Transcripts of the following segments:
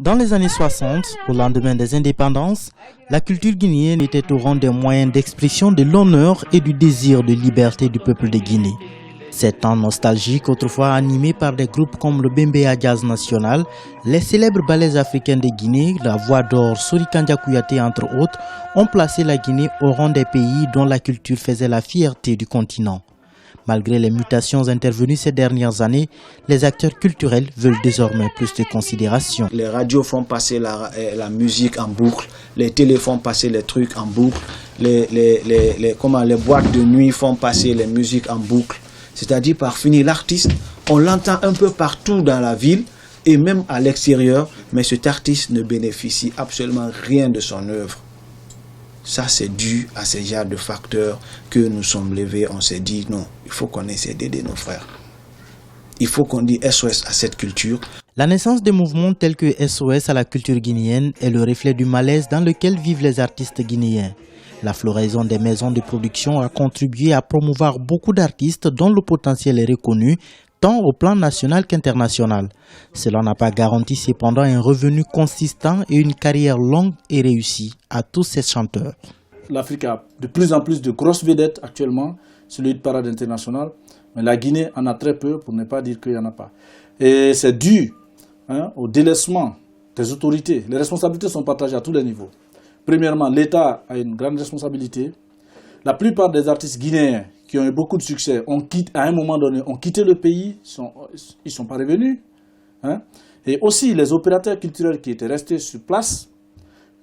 Dans les années 60, au lendemain des indépendances, la culture guinéenne était au rang des moyens d'expression de l'honneur et du désir de liberté du peuple de Guinée. Ces temps nostalgiques, autrefois animés par des groupes comme le Bembea Jazz National, les célèbres ballets africains de Guinée, la Voix d'Or, Sori Kandia Kouyaté entre autres, ont placé la Guinée au rang des pays dont la culture faisait la fierté du continent. Malgré les mutations intervenues ces dernières années, les acteurs culturels veulent désormais plus de considération. Les radios font passer la musique en boucle, les télés font passer les trucs en boucle, les boîtes de nuit font passer les musiques en boucle. C'est-à-dire par finir l'artiste, on l'entend un peu partout dans la ville et même à l'extérieur, mais cet artiste ne bénéficie absolument rien de son œuvre. Ça, c'est dû à ces genres de facteurs que nous sommes levés. On s'est dit, non, il faut qu'on essaie d'aider nos frères. Il faut qu'on dise SOS à cette culture. La naissance des mouvements tels que SOS à la culture guinéenne est le reflet du malaise dans lequel vivent les artistes guinéens. La floraison des maisons de production a contribué à promouvoir beaucoup d'artistes dont le potentiel est reconnu, tant au plan national qu'international. Cela n'a pas garanti cependant un revenu consistant et une carrière longue et réussie à tous ces chanteurs. L'Afrique a de plus en plus de grosses vedettes actuellement sur le parade international, mais la Guinée en a très peu, pour ne pas dire qu'il n'y en a pas. Et c'est dû au délaissement des autorités. Les responsabilités sont partagées à tous les niveaux. Premièrement, l'État a une grande responsabilité. La plupart des artistes guinéens qui ont eu beaucoup de succès à un moment donné ont quitté le pays, ils ne sont pas revenus. Et aussi, les opérateurs culturels qui étaient restés sur place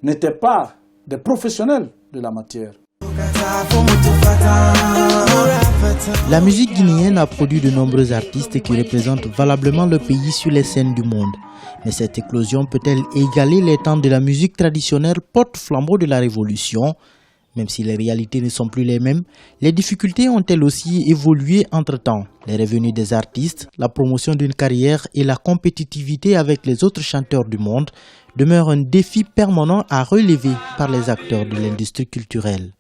n'étaient pas des professionnels de la matière. La musique guinéenne a produit de nombreux artistes qui représentent valablement le pays sur les scènes du monde. Mais cette éclosion peut-elle égaler les temps de la musique traditionnelle porte-flambeau de la Révolution? Même si les réalités ne sont plus les mêmes, les difficultés ont-elles aussi évolué entre-temps? Les revenus des artistes, la promotion d'une carrière et la compétitivité avec les autres chanteurs du monde demeurent un défi permanent à relever par les acteurs de l'industrie culturelle.